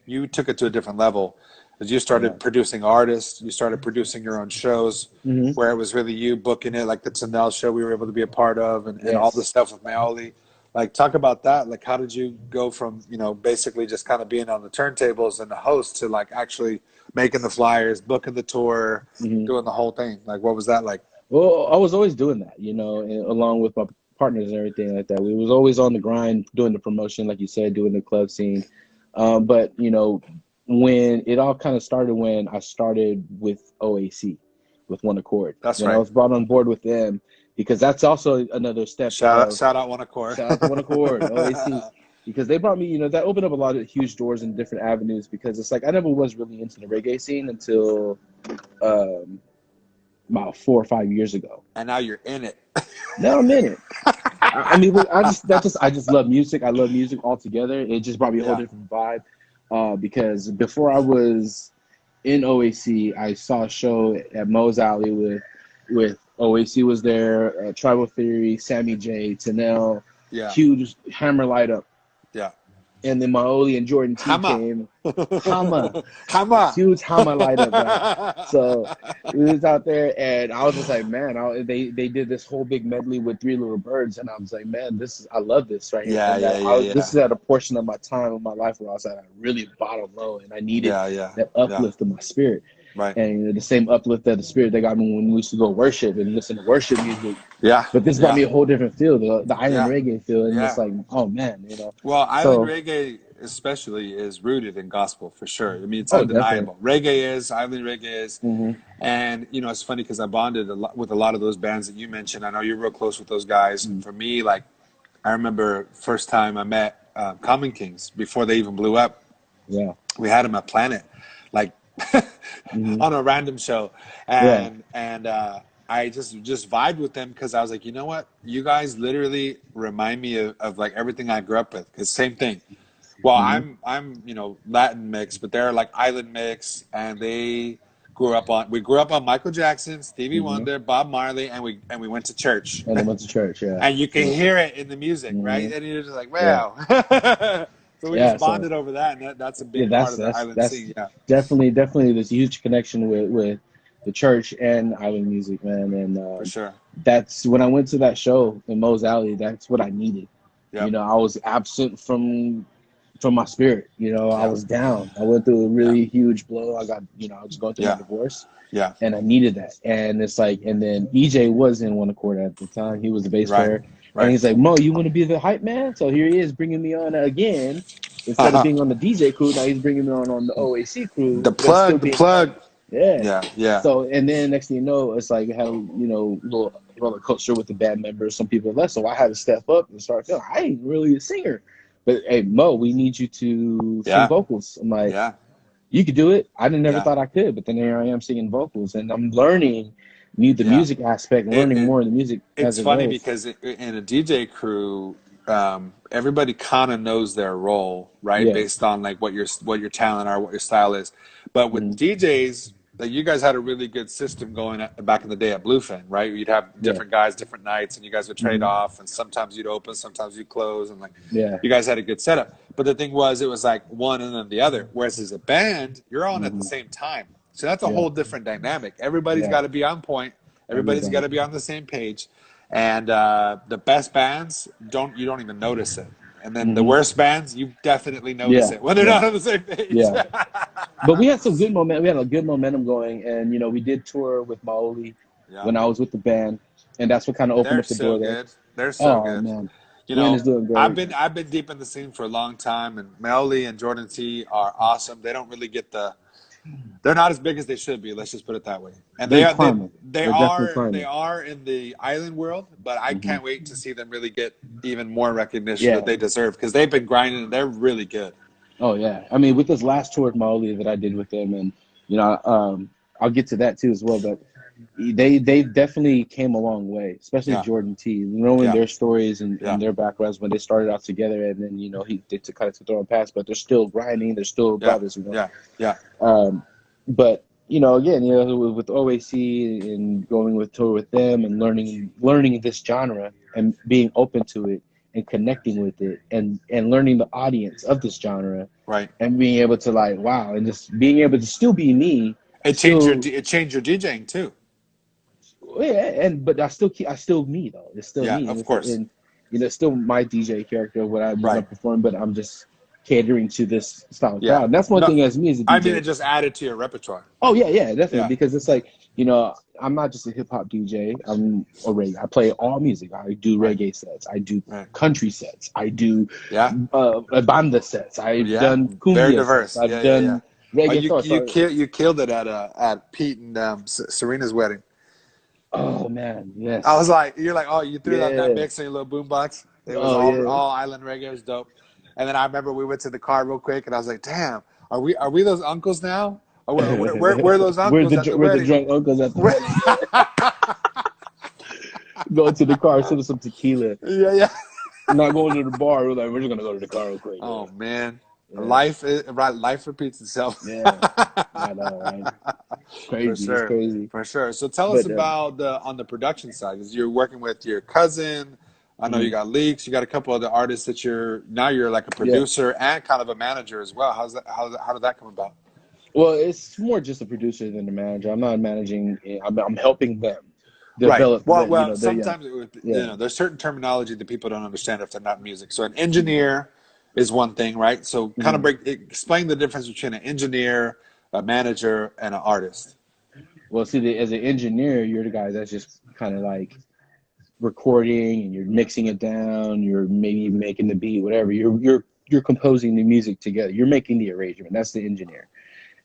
you took it to a different level as you Yeah. started producing artists, you started producing your own shows Hmm. where it was really you booking it, like the Tanel show we were able to be a part of, and all the Yes. stuff with Maoli. Like, talk about that. Like, how did you go from, basically just kind of being on the turntables and the host to like actually making the flyers, booking the tour, Hmm. doing the whole thing? Like, what was that like? Well, I was always doing that, and along with my partners and everything like that. We was always on the grind, doing the promotion, like you said, doing the club scene. But when it all kind of started, when I started with OAC, with One Accord, That's when I right. was brought on board with them, because that's also another step of Shout out One Accord. shout out to One Accord, OAC, because they brought me, that opened up a lot of huge doors in different avenues. Because it's like I never was really into the reggae scene until um, about 4 or 5 years ago. And now you're in it. Now I'm in it. I mean, I just love music. I love music altogether. It just brought me a whole Yeah. different vibe. Because before I was in OAC, I saw a show at Moe's Alley with OAC was there, Tribal Theory, Sammy J, Tanel, Yeah. huge Hammer light up, Yeah. and then Maoli and Jordan T Hama. came. Hama, Hama. huge Hama light up, right? So we was out there, and I was just like, man, they did this whole big medley with Three Little Birds, and I was like, man, I love this right here. Yeah, And yeah, yeah, this yeah. is at a portion of my time of my life where I was at a really bottom low, and I needed Yeah, yeah, that yeah. uplift of my spirit, Right. and the same uplift of the spirit that got me when we used to go worship and listen to worship music. Yeah, But this brought yeah, me a whole different feel, the island yeah, reggae feel, and it's yeah. like, oh man, Well, island So, reggae especially is rooted in gospel for sure. I mean, it's oh, definitely. undeniable. Reggae is, island reggae is. Hmm. And, it's funny because I bonded a lot with a lot of those bands that you mentioned. I know you're real close with those guys. And for me, like, I remember first time I met Common Kings before they even blew up. Yeah. We had them at Planet, like Hmm. on a random show, Yeah. and I just vibed with them because I was like, you know what, you guys literally remind me of like everything I grew up with. Because same thing. Well, Hmm. I'm Latin mix, but they're like island mix, and we grew up on Michael Jackson, Stevie Hmm. Wonder, Bob Marley, and we went to church, And I went to church. Yeah. and you can Yeah. hear it in the music, Hmm. right? And you're just like, Yeah. wow. So we Yeah. just So bonded over that, and that's a yeah, big part of the island that's scene. Yeah, definitely this huge connection with the church and island music, man. And for sure. that's when I went to that show in Moe's Alley. That's what I needed. Yep. I was absent from my spirit. I Yeah. was down. I went through a Yeah. really huge blow. I was going through my Yeah. divorce, Yeah. and I needed that. And it's like, and then EJ was in One Accord at the time. He was the bass Right. player, and Right. he's like, Mo, you want to be the hype man? So here he is bringing me on again. Instead of being on the DJ crew, now he's bringing me on the OAC crew, The but still plug. The being the hype. plug. Yeah. Yeah. Yeah. So, and then next thing you know, it's like I had a little roller coaster with the band members. Some people left, so I had to step up and start feeling I ain't really a singer. But hey, Mo, we need you to sing Yeah. vocals. I'm like, Yeah. you could do it. I didn't never Yeah. thought I could, but then here I am singing vocals, and I'm learning the Yeah. music aspect, It, learning it more of the music it's as it funny goes. because in a DJ crew, everybody kind of knows their role, right? Yeah. Based on like what your talent or what your style is. But with Mm-hmm. DJs, that you guys had a really good system going back in the day at Bluefin, right? You'd have Yeah. different guys, different nights, and you guys would trade Mhm. off, and sometimes you'd open, sometimes you'd close, and like Yeah. you guys had a good setup. But the thing was, it was like one and then the other. Whereas as a band, you're on at the Mhm. same time, so that's a Yeah. whole different dynamic. Everybody's Yeah. got to be on point. Everybody's got Everybody. to be on the same page, and the best bands you don't even notice it. And then the Mhm. worst bands, you definitely notice Yeah. it when they're Yeah. not on the same page. Yeah. But we had some good momentum. We had a good momentum going, and we did tour with Maoli Yeah. when I was with the band, and that's what kind of opened They're up the so door there. good. They're so Oh good. man, You Glenn is know, doing I've great. been deep in the scene for a long time, and Melly and Jordan T are awesome. They don't really get they're not as big as they should be. Let's just put it that way. And They're climbing. they They're definitely are they climbing. are in the island world, but I Hmm. can't wait to see them really get even more recognition that Yeah. they deserve because they've been grinding and they're really good. Oh yeah. I mean, with this last tour with Maoli that I did with them, and you know, um, I'll get to that too as well. But they definitely came a long way, especially Yeah, Jordan T. Knowing yeah, their stories yeah, and their backgrounds when they started out together, and then they took kind of took their own paths, but they're still grinding. They're still yeah, brothers. yeah, yeah, Um, but again, with OAC and going with tour with them and learning this genre and being open to it and connecting with it and learning the audience of this genre right. and being able to like wow and just being able to still be me, still It changed your DJing too. yeah, but I still me though. It's still Yeah, me, and of course. it's still my DJ character what I'm gonna Right. perform, but I'm just catering to this style of Yeah. crowd. And that's one No, thing as me as a I mean it DJ. just added to your repertoire. Oh yeah, definitely. Yeah. Because it's like, I'm not just a hip hop DJ. I'm a reggae. I play all music. I do Right. reggae sets. I do Right. country sets. I do Yeah. banda sets. I've Yeah. done Very cumbia sets. diverse. I've Yeah. Yeah. Yeah. done Oh, reggaeton. you killed it at Pete and Serena's wedding. Oh man, I was yes, like, you're like, oh, you threw out that yeah. mix in your little boombox. It was Oh yeah. all island reggae. It was dope. And then I remember we went to the car real quick, and I was like, damn, are we those uncles now? Or where are those uncles at the We're the wedding? drunk uncles at the wedding. Going to the car, sipping some tequila. Yeah, yeah. Not going to the bar. We're just gonna go to the car real quick. Oh man, Yeah, life repeats itself. yeah. I know, right? It's For crazy. It's sure, crazy. for sure. So tell us But about on the production side. Is you're working with your cousin? I know you mm, got Leaks. You got a couple other artists that you're like a yeah. producer and kind of a manager as well. How did that come about? Well, it's more just a producer than a manager. I'm not managing. I'm helping them Right. develop. Well, They're young. sometimes Yeah. there's certain terminology that people don't understand if they're not music. So an engineer is one thing, right? So kind of Mhm. explain the difference between an engineer, a manager, and an artist. Well, see, as an engineer, you're the guy that's just kind of like recording and you're mixing it down. You're maybe making the beat, whatever. You're composing the music together. You're making the arrangement. That's the engineer.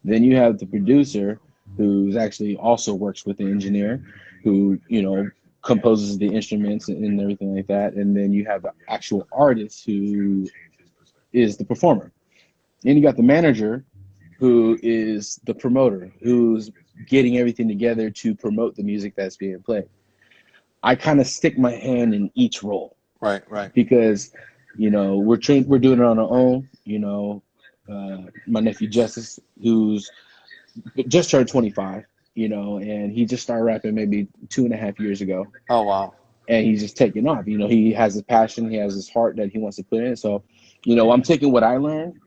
Then you have the producer, who's actually also works with the engineer, who composes the instruments and everything like that. And then you have the actual artist, who is the performer. Then you got the manager, who is the promoter, who's getting everything together to promote the music that's being played. I kind of stick my hand in each role Right, right. because we're doing it on our own. My nephew Justice, who's just turned 25, and he just started rapping maybe 2.5 years ago, Oh wow. and he's just taking off. He has his passion, he has his heart that he wants to put in. So, I'm taking what I learned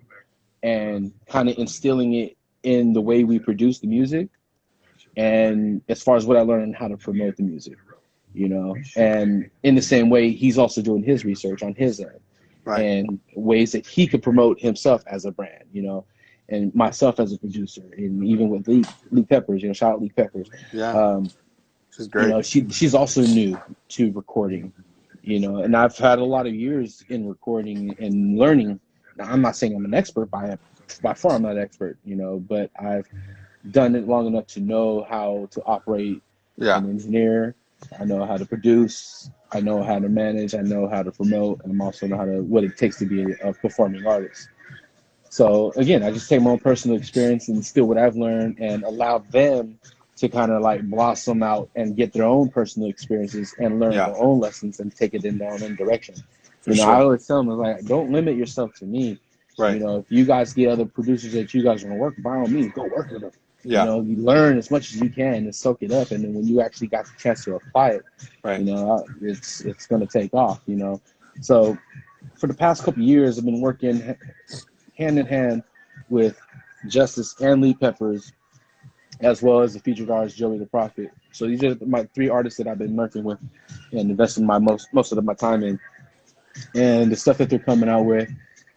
and kind of instilling it in the way we produce the music, and as far as what I learned and how to promote the music, and in the same way, he's also doing his research on his end Right. and ways that he could promote himself as a brand, and myself as a producer, and even with Lee Peppers, shout out Lee Peppers. Yeah. Um, She's great. she's also new to recording, and I've had a lot of years in recording and learning. Now, I'm not saying I'm an expert by far. I'm not an expert, but I've done it long enough to know how to operate Yeah. an engineer. I know how to produce. I know how to manage. I know how to promote, and I also know what it takes to be a performing artist. So again, I just take my own personal experience and still what I've learned and allow them to kind of like blossom out and get their own personal experiences and learn Yeah. their own lessons and take it in their own direction. For I sure. always tell them, like, don't limit yourself to me. Right. If you guys get other producers that you guys want to work with, by all means, go work with them. Yeah. You learn as much as you can and soak it up, and then when you actually got the chance to apply it, Right. it's going to take off. So for the past couple of years, I've been working hand in hand with Justice and Lee Peppers, as well as the featured artist Joey the Prophet. So these are my three artists that I've been working with and investing my most of my time in. And the stuff that they're coming out with,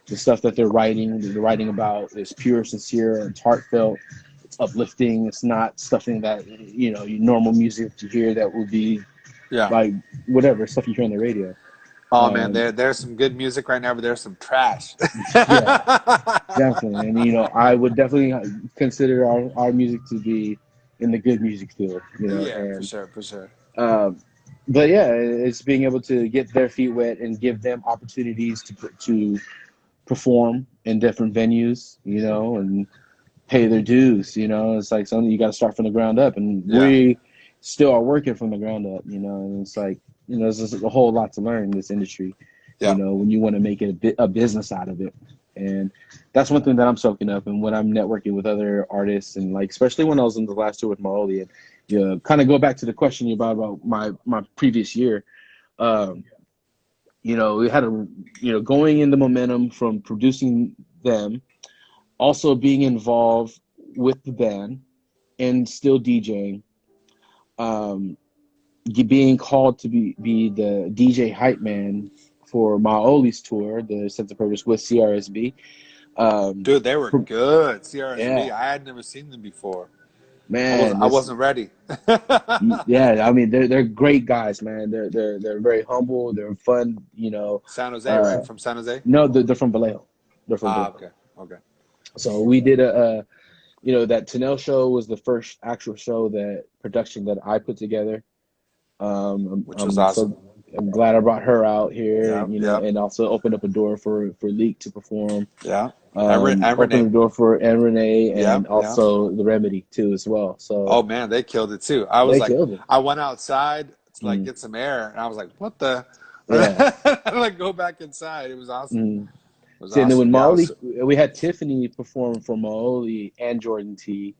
the stuff that they're writing about is pure, sincere, it's heartfelt, it's uplifting. It's not stuffing that your normal music you hear that would be Yeah. like whatever stuff you hear on the radio. Oh man, there's some good music right now, but there's some trash. Yeah, definitely. And I would definitely consider our music to be in the good music field. Yeah, for And sure, for sure. but yeah, it's being able to get their feet wet and give them opportunities to perform in different venues, and pay their dues. It's like something you got to start from the ground up, and Yeah. we still are working from the ground up. And it's like there's just a whole lot to learn in this industry. Yeah. When you want to make it a business out of it, and that's one thing that I'm soaking up. And when I'm networking with other artists, and like especially when I was in the last tour with Maoli, and kind of go back to the question you about my previous year. We had going in the momentum from producing them, also being involved with the band and still DJing, being called to be the DJ hype man for my Olis tour, the Sense of Purpose with CRSB. Dude, they were good. CRSB, Yeah, I had never seen them before. man, I wasn't ready. yeah. I mean, they're great guys, man. They're very humble. They're fun. San Jose, right? From San Jose? No, they're from Vallejo. They're from Vallejo. Okay. Okay. So we did that Tanel show was the first actual show that production that I put together. Which was awesome. So I'm glad I brought her out here, Yeah, yeah. and also opened up a door for Leak to perform. Yeah. Opened the door for Renee, and Yeah, also the Remedy too as well. So oh man, they killed it too. I was like, killed it. I went outside to like get some air, and I was like, what the? Yeah. I like go back inside. It was awesome. Mm. It was See, and then when awesome. we had Tiffany perform for Maoli and Jordan T.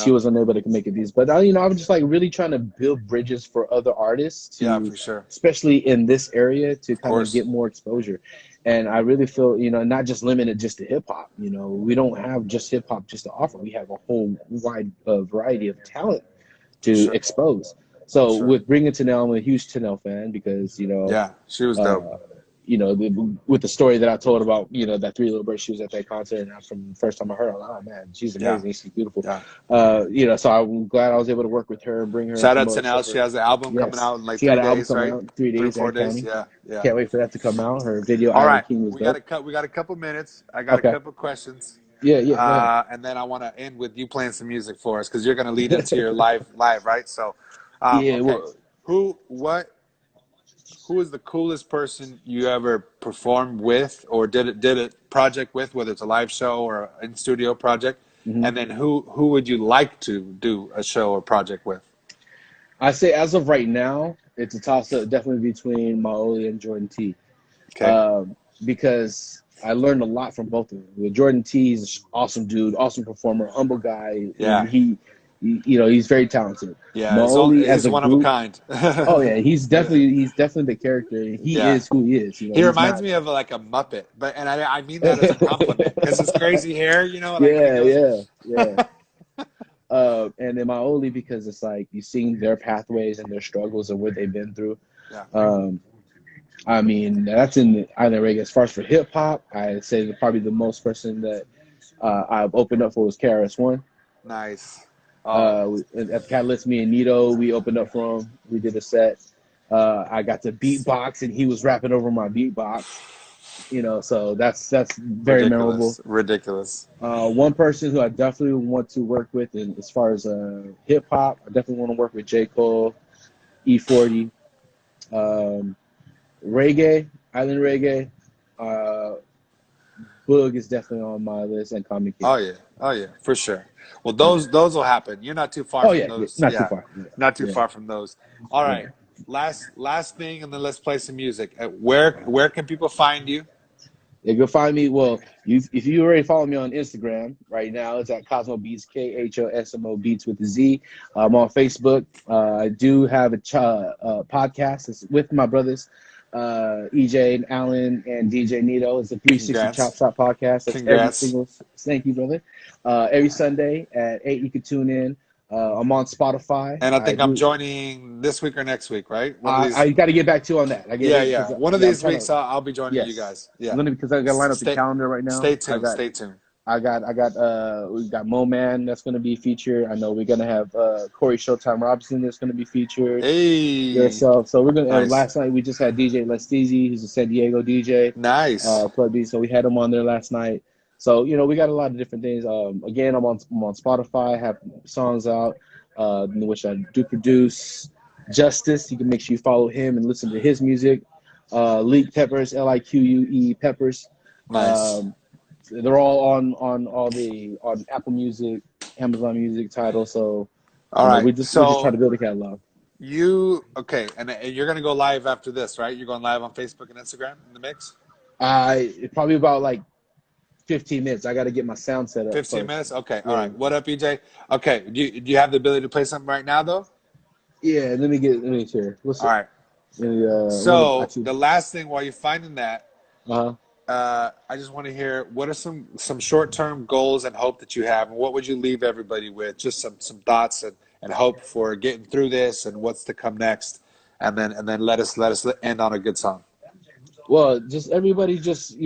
She was unable to make it these, but I was just like really trying to build bridges for other artists for sure, especially in this area, to kind of get course. more exposure. And I really feel, not just limited just to hip hop. We don't have just hip hop just to offer. We have a whole wide variety of talent to Sure. expose. So Sure. with bringing Tanel, I'm a huge Tanel fan because Yeah, she was dope. With the story that I told about, that Three Little Birds, she was at that concert, and from the first time I heard her, I'm like, oh man, she's amazing, she's beautiful. Yeah. So I'm glad I was able to work with her and bring her. Shout out to Nell. She has an album coming out in like 3 days, right? Out 3 days, 4 days. counting. Yeah, yeah. Can't wait for that to come out. Her video, All right, King, was we got a couple minutes. I got Okay. a couple questions. Yeah. And then I want to end with you playing some music for us because you're going to lead into your live, right? So, Yeah, okay. well, Who is the coolest person you ever performed with or did a project with, whether it's a live show or an in-studio project? Mm-hmm. And then who would you like to do a show or project with? I say as of right now, it's a toss-up definitely between Maoli and Jordan T. Okay. Because I learned a lot from both of them. With Jordan T, he's an awesome dude, awesome performer, humble guy. Yeah. He's very talented. Yeah, Maoli he's one of a kind. Oh yeah, he's definitely the character. He is who he is. He reminds me of like a Muppet, and I mean that as a compliment because his crazy hair, Like yeah. And then Maoli, because it's like you've seen their pathways and their struggles and what they've been through. Yeah. I mean, that's in the island reggae. As far as for hip hop, I'd say probably the most person that I've opened up for was KRS-One. Nice. At Catalyst, me and Nito, we opened up for him. We did a set. I got to beatbox, and he was rapping over my beatbox. So that's very memorable. Ridiculous. One person who I definitely want to work with, and as far as hip hop, I definitely want to work with J. Cole, E40, reggae, island reggae. Boog is definitely on my list, and Comic King. Oh yeah, for sure. Well, those will happen. You're not too far from those. Not too far. Yeah. Not too far from those. All right. Last thing, and then let's play some music. Where can people find you? Yeah, go find me. Well, if you already follow me on Instagram right now, it's at Cosmo Beats, KHOSMO Beats with a Z. I'm on Facebook. I do have a podcast. It's with my brothers, EJ and Alan and DJ Nito. It's a 360 Chop Congrats. Shop podcast. That's every Congrats. single. Thank you, brother. Every Sunday at 8, you can tune in. I'm on Spotify. And I I think I'm do. joining this week or next week, right? One of these. I got to get back to you on that. I get Yeah, it yeah. because One of yeah, I'm these trying weeks, to. I'll be joining you Yes, guys. Yeah. I'm gonna because I got to line up the Stay, calendar right now. stay tuned. Stay tuned. We got Mo Man that's gonna be featured. I know we're gonna have Corey Showtime Robinson that's gonna be featured. Hey, Yourself. So we're gonna. And nice, last night we just had DJ Lesteezy, who's a San Diego DJ, nice. Plug B. So we had him on there last night. So we got a lot of different things. Again, I'm on Spotify. I have songs out, which I do produce. Justice. You can make sure you follow him and listen to his music. Leak Peppers, Lique Peppers. Nice. They're all on Apple Music, Amazon Music, Tidal. So All right. we're just trying So to build a catalog. okay, and you're gonna go live after this, right? You're going live on Facebook and Instagram in the mix. Probably about like 15 minutes. I got to get my sound set up 15 first. minutes. Okay. All Yeah, right. What up, EJ? Okay. Do you have the ability to play something right now, though? yeah. Let me hear. What's All it? right. What So actually? the last thing while you're finding that, Uh I just want to hear what are some short-term goals and hope that you have, and what would you leave everybody with? Just some thoughts and hope for getting through this and what's to come next, and then let us end on a good song. Well, just everybody, just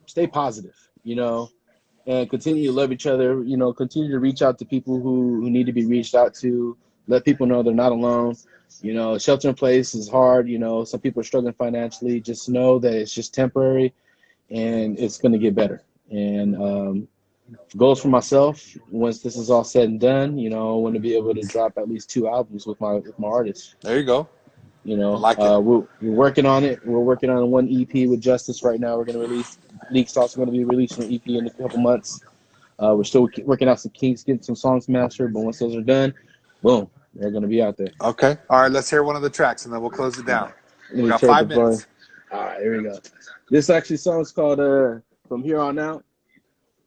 stay positive. And continue to love each other. Continue to reach out to people who need to be reached out to. Let people know they're not alone. Shelter in place is hard. Some people are struggling financially. Just know that it's just temporary, and it's going to get better. And goals for myself, once this is all said and done, I want to be able to drop at least 2 albums with my artists. There you go. I like it. We're working on it. We're working on one EP with Justice right now. We're going to release. Leak's also going to be releasing an EP in a couple months. We're still working out some kinks, getting some songs mastered, but once those are done, boom, they're going to be out there. Okay. All right. Let's hear one of the tracks, and then we'll close it down. We got Turn up 5 the volume. minutes. All right, here we go. This actually song's called From Here On Out.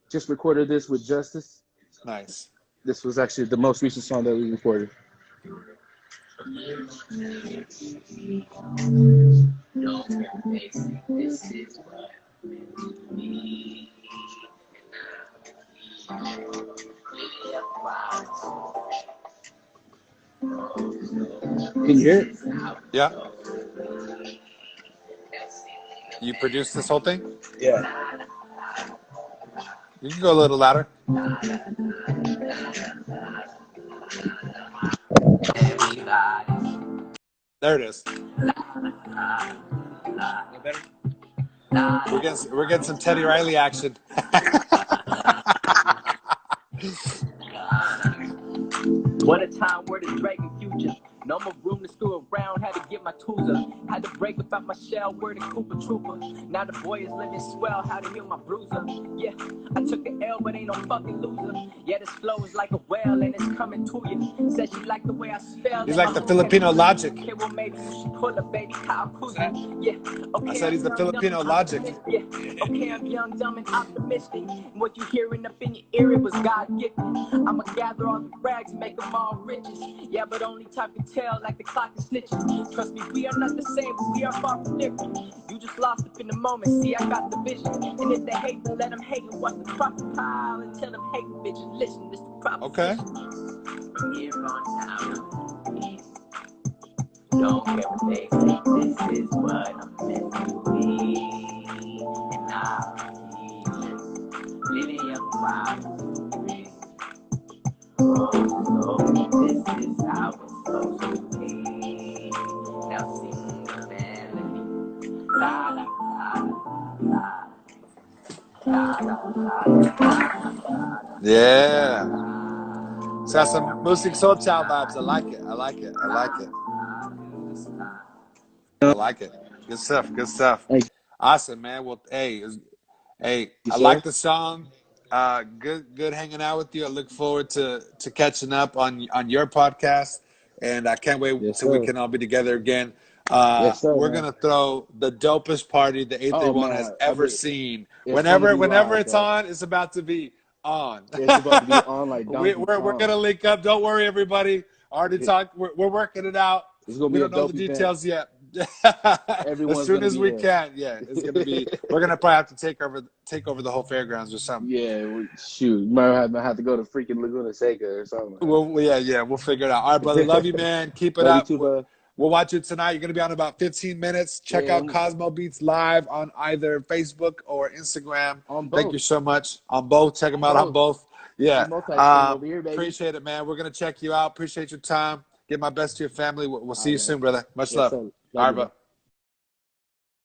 Just recorded this with Justice. Nice. This was actually the most recent song that we recorded. Can you hear it? Yeah. You produced this whole thing? Yeah. You can go a little louder. There it is. We're getting some Teddy Riley action. What a time where the dragon future. No more room to screw around, had to get my tools up. Had to break up out my shell, where the Cooper Trooper. Now the boy is living swell, how to heal my bruiser. Yeah, I took an L, but ain't no fucking loser. Yeah, this flow is like a well, and it's coming to you. Said she liked the way I spell. He's like the Filipino Logic. Okay, well maybe you should pull up, baby, Kyle Kuzma. Yeah, okay. I said he's the Filipino Logic. Yeah, okay, I'm young, dumb, and optimistic. What you hearing up in your ear, it was God gifted. I'ma gather all the rags and make them all riches. Yeah, but only time can tell, like the clock is snitching. Trust me, we are not the same, but we are far from different. You just lost it in the moment, see, I got the vision. And if they hate, then let them hate and watch the profit pile and tell them hate, bitch, listen, this the proposition. Okay. From here on out, peace. Don't care what they think, this is what I'm meant to be. And I'll keep living your promise. Oh, this is how it's supposed to be. Now sing the melody. La la la la la. Yeah. It's got some Music Soul Child vibes. I like it. I like it. I like it. I like it. Good stuff. Good stuff. Awesome, man. Well, hey, I like the song. Good hanging out with you. I look forward to catching up on your podcast, and I can't wait Yes, till we sir. can all be together again. Yes, sir, We're man. gonna throw the dopest party the Oh 831 has man, ever seen. it's gonna be Whenever live, it's bro. on, it's about to be on. It's about to be on like Donkey We're Kong. gonna link up. Don't worry, everybody. Already talked. We're working it out. It's gonna We be a don't know the dope event. details yet. As Everyone's soon gonna as be we there. can, yeah, it's gonna be. We're gonna probably have to take over the whole fairgrounds or something. Yeah, shoot, you might have to go to freaking Laguna Seca or something. Yeah, we'll figure it out. All right, brother. Love you, man. Keep it Love you up. too, bro. We'll watch it tonight. You're going to be on about 15 minutes. Check Yeah, out Cosmo Beats live on either Facebook or Instagram. on Thank both. you so much. On both. Check them out on both. Yeah. Multi-stream over here, baby. Appreciate it, man. We're going to check you out. Appreciate your time. Give my best to your family. We'll see you All right, soon, brother. Much yes, love. sir. Love All right, you, bro. bro.